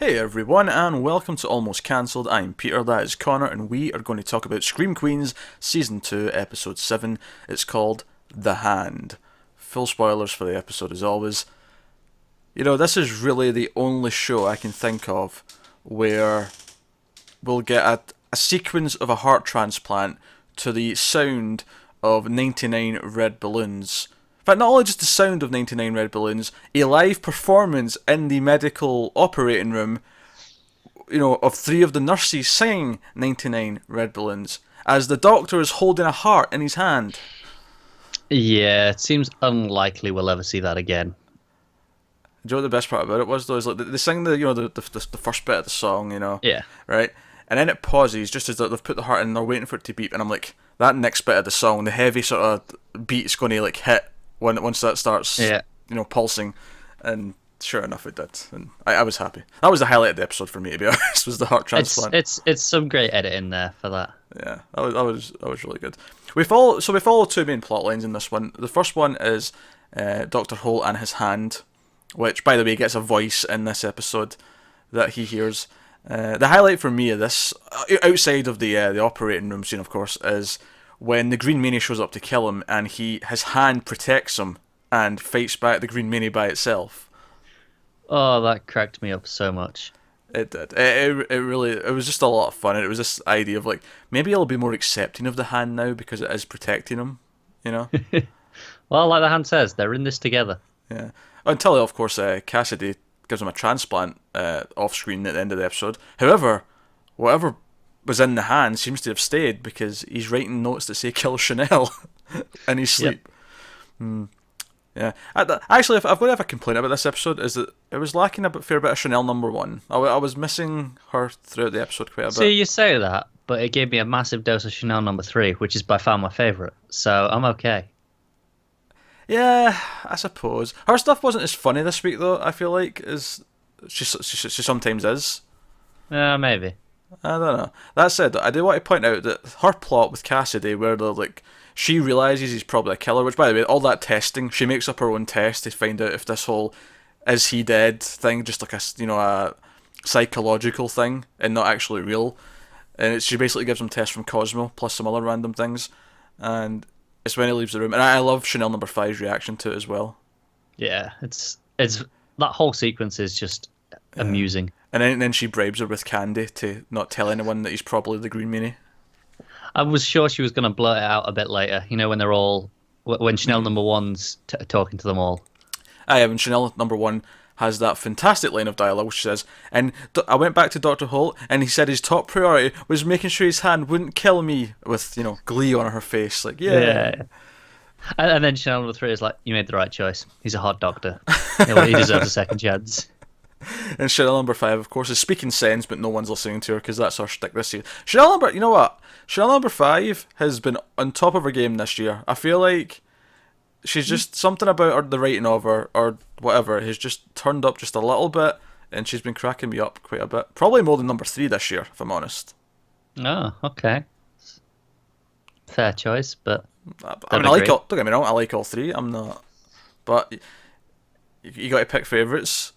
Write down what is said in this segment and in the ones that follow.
Hey everyone, and welcome to Almost Cancelled. I'm Peter, that is Connor, and we are going to talk about Scream Queens Season 2, Episode 7. It's called The Hand. Full spoilers for the episode as always. You know, this is really the only show I can think of where we'll get a sequence of a heart transplant to the sound of 99 red balloons. In fact, not only just the sound of 99 red balloons, a live performance in the medical operating room, of three of the nurses singing 99 red balloons as the doctor is holding a heart in his hand. Yeah, it seems unlikely we'll ever see that again. Do you know what the best part about it was though? Is like they sing the first bit of the song, Yeah. right, and then it pauses just as they've put the heart in, and they're waiting for it to beep, and I'm like, that next bit of the song, the heavy sort of beat's going to hit once that starts, Yeah. pulsing, and sure enough it did, and I was happy. That was the highlight of the episode for me, to be honest, was the heart transplant. It's some great editing there for that. Yeah, that was really good. We follow two main plot lines in this one. The first one is Dr. Holt and his hand, which, by the way, gets a voice in this episode that he hears. The highlight for me of this, outside of the operating room scene, of course, is when the Green Mini shows up to kill him, and his hand protects him and fights back the Green Mini by itself. Oh, that cracked me up so much. It did. It was just a lot of fun. And it was this idea of like, maybe he'll be more accepting of the hand now because it is protecting him, you know? Well, like the hand says, they're in this together. Yeah. Until, of course, Cassidey gives him a transplant off screen at the end of the episode. However, whatever was in the hand seems to have stayed because he's writing notes that say "kill Chanel" in his sleep. Yep. Yeah. Actually, if I've got to have a complaint about this episode, is that it was lacking a fair bit of Chanel #1. I was missing her throughout the episode quite a bit. See, you say that, but it gave me a massive dose of Chanel #3, which is by far my favourite. So I'm okay. Yeah, I suppose her stuff wasn't as funny this week though. I feel like as she sometimes is. Yeah, maybe. I don't know. That said, I do want to point out that her plot with Cassidey, where she realizes he's probably a killer. Which, by the way, all that testing, she makes up her own test to find out if this whole "is he dead" thing just like a psychological thing and not actually real. And she basically gives him tests from Cosmo plus some other random things, and it's when he leaves the room. And I love Chanel #5's reaction to it as well. Yeah, it's that whole sequence is just amusing. And then she bribes her with candy to not tell anyone that he's probably the Green Mini. I was sure she was going to blurt it out a bit later. When they're all when Chanel #1's talking to them all. And Chanel #1 has that fantastic line of dialogue which says, and I went back to Dr. Holt and he said his top priority was making sure his hand wouldn't kill me, with glee on her face, like yeah. And then Chanel #3 is like, you made the right choice. He's a hot doctor. He deserves a second chance. And Chanel #5, of course, is speaking sense, but no one's listening to her because that's her shtick this year. You know what? Chanel #5 has been on top of her game this year. I feel like she's just something about her, the writing of her, or whatever, has just turned up just a little bit, and she's been cracking me up quite a bit. Probably more than #3 this year, if I'm honest. Oh, okay. Fair choice, but I mean, don't get me wrong, I like all three. I'm not, but you got to pick favourites.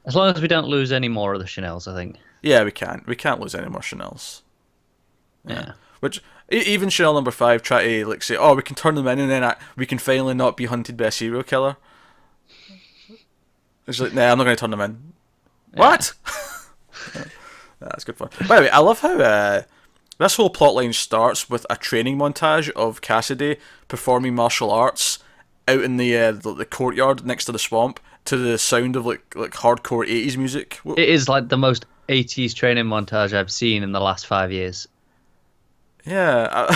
As long as we don't lose any more of the Chanels, I think. Yeah, we can't. We can't lose any more Chanels. Yeah. Which even Chanel #5 try to say, oh, we can turn them in, and then we can finally not be hunted by a serial killer. It's like, nah, I'm not going to turn them in. Yeah. What? That's good fun. By the way, I love how this whole plotline starts with a training montage of Cassidey performing martial arts out in the courtyard next to the swamp to the sound of like hardcore 80s music. It is like the most 80s training montage I've seen in the last 5 years. Yeah,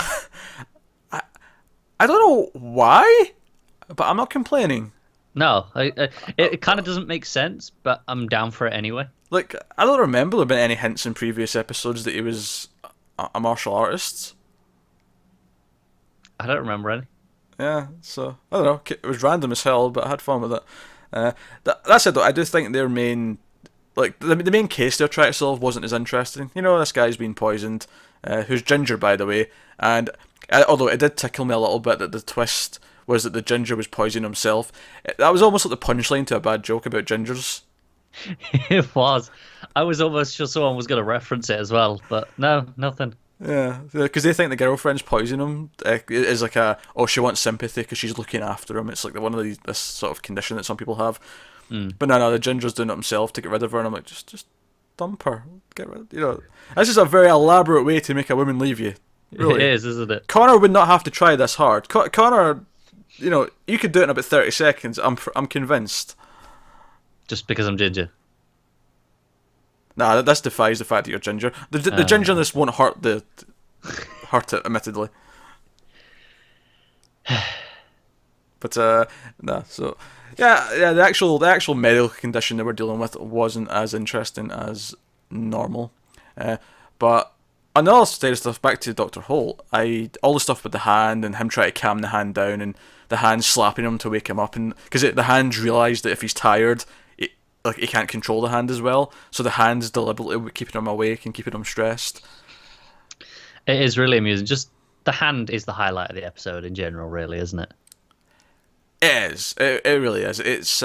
I don't know why, but I'm not complaining. No, it kind of doesn't make sense, but I'm down for it anyway. Like, I don't remember there being any hints in previous episodes that he was a martial artist. I don't remember any. Yeah, so I don't know. It was random as hell, but I had fun with it. That said, though, I do think their main, the main case they're trying to solve wasn't as interesting. This guy's been poisoned, who's ginger, by the way, and although it did tickle me a little bit that the twist was that the ginger was poisoning himself. That was almost like the punchline to a bad joke about gingers. It was. I was almost sure someone was going to reference it as well, but no, nothing. Yeah, because they think the girlfriend's poisoning him is like she wants sympathy because she's looking after him. It's like one of these this sort of condition that some people have. But no, the ginger's doing it himself to get rid of her, and I'm like, just dump her, get rid. This is a very elaborate way to make a woman leave you. Really, It is, isn't it? Connor would not have to try this hard. Connor, you could do it in about 30 seconds. I'm convinced. Just because I'm ginger. Nah, this defies the fact that you're ginger. The gingerness won't hurt it, admittedly. But nah. So yeah. The actual medical condition that we're dealing with wasn't as interesting as normal. But another state of stuff. Back to Dr. Holt. All the stuff with the hand and him trying to calm the hand down and the hand slapping him to wake him up, and because the hand's realised that if he's tired, he can't control the hand as well, so the hand's deliberately keeping him awake and keeping him stressed. It is really amusing. Just the hand is the highlight of the episode in general, really, isn't it? It is. It really is. It's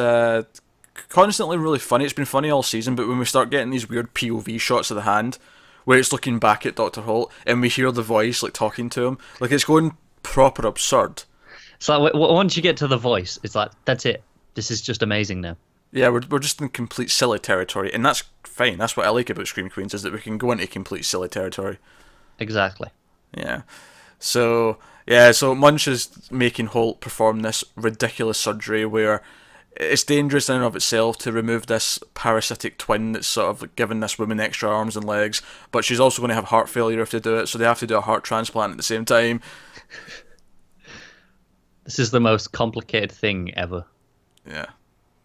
constantly really funny. It's been funny all season, but when we start getting these weird POV shots of the hand, where it's looking back at Dr. Holt, and we hear the voice like talking to him, like it's going proper absurd. So once you get to the voice, it's like, that's it. This is just amazing now. Yeah, we're just in complete silly territory, and that's fine. That's what I like about Scream Queens, is that we can go into complete silly territory. Exactly. Yeah. So Munch is making Holt perform this ridiculous surgery where it's dangerous in and of itself to remove this parasitic twin that's sort of giving this woman extra arms and legs, but she's also going to have heart failure if they do it, so they have to do a heart transplant at the same time. This is the most complicated thing ever. Yeah.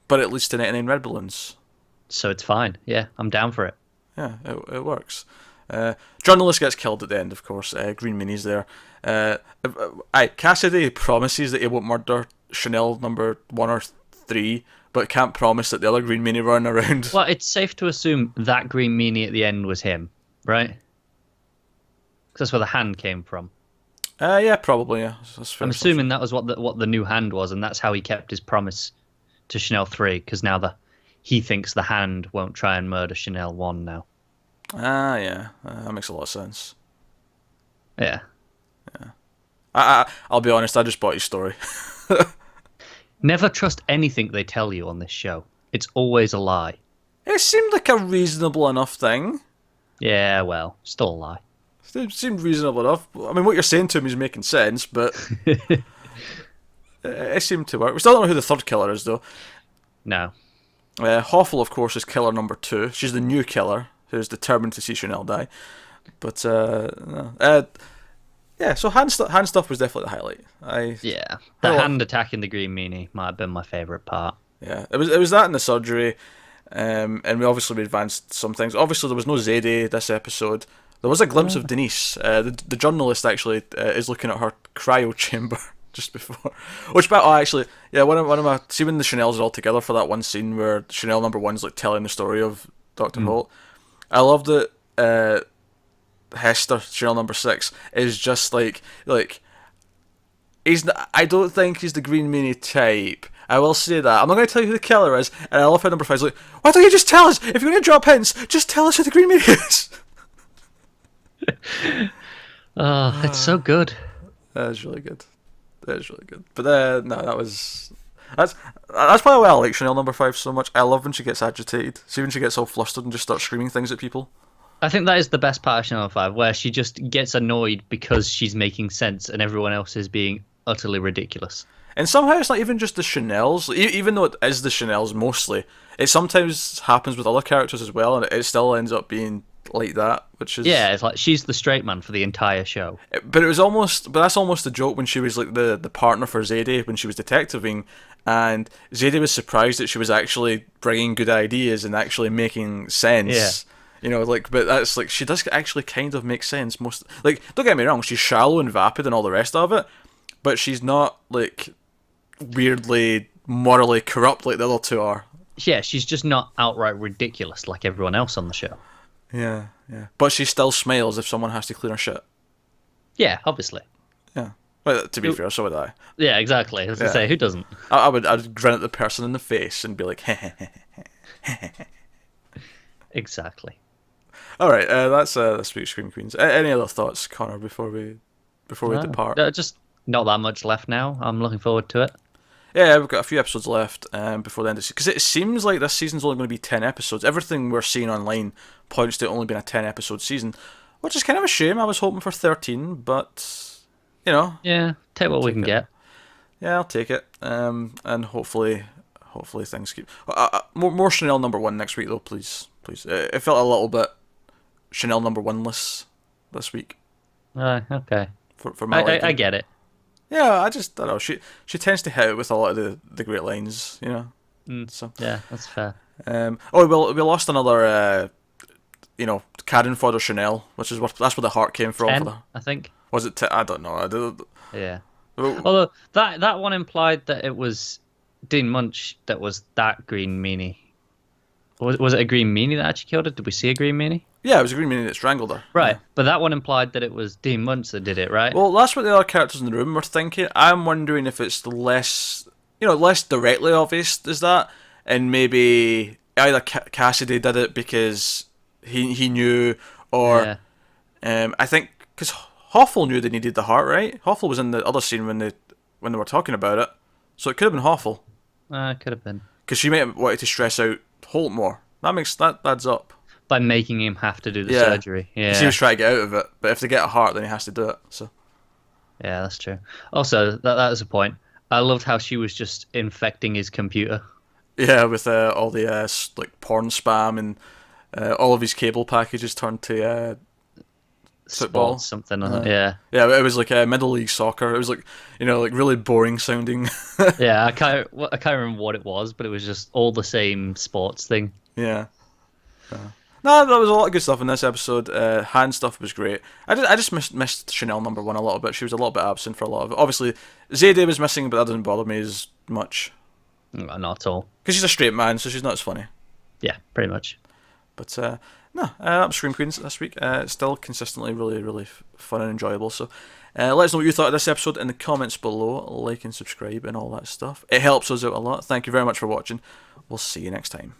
But it leads to 99 red balloons. So it's fine. Yeah, I'm down for it. Yeah, it works. Journalist gets killed at the end, of course. Green Meanie's there. Cassidey promises that he won't murder Chanel number 1 or 3, but can't promise that the other Green Meanie running around. Well, it's safe to assume that Green Meanie at the end was him, right? Because that's where the hand came from. Yeah, probably. Yeah, I'm assuming that was what the new hand was, and that's how he kept his promise to Chanel 3, because now he thinks the hand won't try and murder Chanel 1 now. Yeah, that makes a lot of sense. Yeah. I'll be honest, I just bought his story. Never trust anything they tell you on this show. It's always a lie. It seemed like a reasonable enough thing. Yeah, well, still a lie. It seemed reasonable enough. I mean, what you're saying to me is making sense, but it seemed to work. We still don't know who the third killer is, though. No. Hoffel, of course, is killer number 2. She's the new killer who's determined to see Chanel die. But no. Yeah, so hand stuff was definitely the highlight. The hand attacking the Green Meanie might have been my favourite part. Yeah, it was that in the surgery, and we advanced some things. Obviously, there was no Zadie this episode. There was a glimpse of Denise. The journalist actually is looking at her cryo chamber just before. One of my, see when the Chanels are all together for that one scene where Chanel number 1's like telling the story of Dr. Holt. I love that Hester, Chanel number 6, is just like I don't think he's the Green Meanie type. I will say that. I'm not going to tell you who the killer is, and I love how number 5's like, why don't you just tell us? If you're going to drop hints, just tell us who the Green Meanie is. Oh, it's so good. That is really good. But no, that's probably why I like Chanel number 5 so much. I love when she gets agitated. See when she gets all flustered and just starts screaming things at people. I think that is the best part of Chanel 5, where she just gets annoyed because she's making sense and everyone else is being utterly ridiculous. And somehow it's not even just the Chanels, even though it is the Chanels mostly. It sometimes happens with other characters as well, and it still ends up being like that, which is it's like she's the straight man for the entire show. But that's almost a joke when she was like the partner for Zadie when she was detectiving, and Zadie was surprised that she was actually bringing good ideas and actually making sense. Yeah. But that's like she does actually kind of make sense. Most don't get me wrong, she's shallow and vapid and all the rest of it, but she's not like weirdly morally corrupt like the other two are. Yeah, she's just not outright ridiculous like everyone else on the show. Yeah. But she still smiles if someone has to clean her shit. Yeah, obviously. Yeah. Well, to be fair, so would I. Yeah, exactly. I was going to say, who doesn't? I'd grin at the person in the face and be like, heh heh heh heh heh. Exactly. All right, that's this week's Scream Queens. Any other thoughts, Connor, before we depart? Just not that much left now. I'm looking forward to it. Yeah, we've got a few episodes left before the end of the season. Because it seems like this season's only going to be 10 episodes. Everything we're seeing online points to it only being a 10-episode season, which is kind of a shame. I was hoping for 13, but, you know. Yeah, take what we can get. Yeah, I'll take it. And hopefully things keep... more Chanel number 1 next week, though, please. Please. It felt a little bit Chanel number 1-less this week. Okay. For my liking. I get it. Yeah, I don't know. She tends to hit it with a lot of the great lines, you know. So yeah, that's fair. We lost another, cannon fodder Chanel, which is that's where the heart came from. 10, I think. Was it? I don't know. Yeah. Although that one implied that it was Dean Munch that was that green meanie. Was it a green meanie that actually killed her? Did we see a green meanie? Yeah, it was a green meanie that strangled her. Right, yeah. But that one implied that it was Dean Munch that did it, right? Well, that's what the other characters in the room were thinking. I'm wondering if it's less directly obvious as that, and maybe either Cassidey did it because he knew, or I think because Hoffel knew they needed the heart, right? Hoffel was in the other scene when they were talking about it, so it could have been Hoffel. It could have been because she may have wanted to stress out Holt more. That adds up. By making him have to do the surgery. Yeah. He was trying to get out of it, but if they get a heart, then he has to do it. So. Yeah, that's true. Also, that is a point. I loved how she was just infecting his computer. Yeah, with all the porn spam and all of his cable packages turned to football. Sports, something like that. Yeah. Yeah, it was like Middle League soccer. It was like really boring sounding. Yeah, I can't remember what it was, but it was just all the same sports thing. Yeah. No, there was a lot of good stuff in this episode. Hand stuff was great. I just missed Chanel number 1 a little bit. She was a little bit absent for a lot of it. Obviously, Zayday was missing, but that doesn't bother me as much. Not at all. Because she's a straight man, so she's not as funny. Yeah, pretty much. But no, that was Scream Queens this week. It's still consistently really, really fun and enjoyable. So let us know what you thought of this episode in the comments below. Like and subscribe and all that stuff. It helps us out a lot. Thank you very much for watching. We'll see you next time.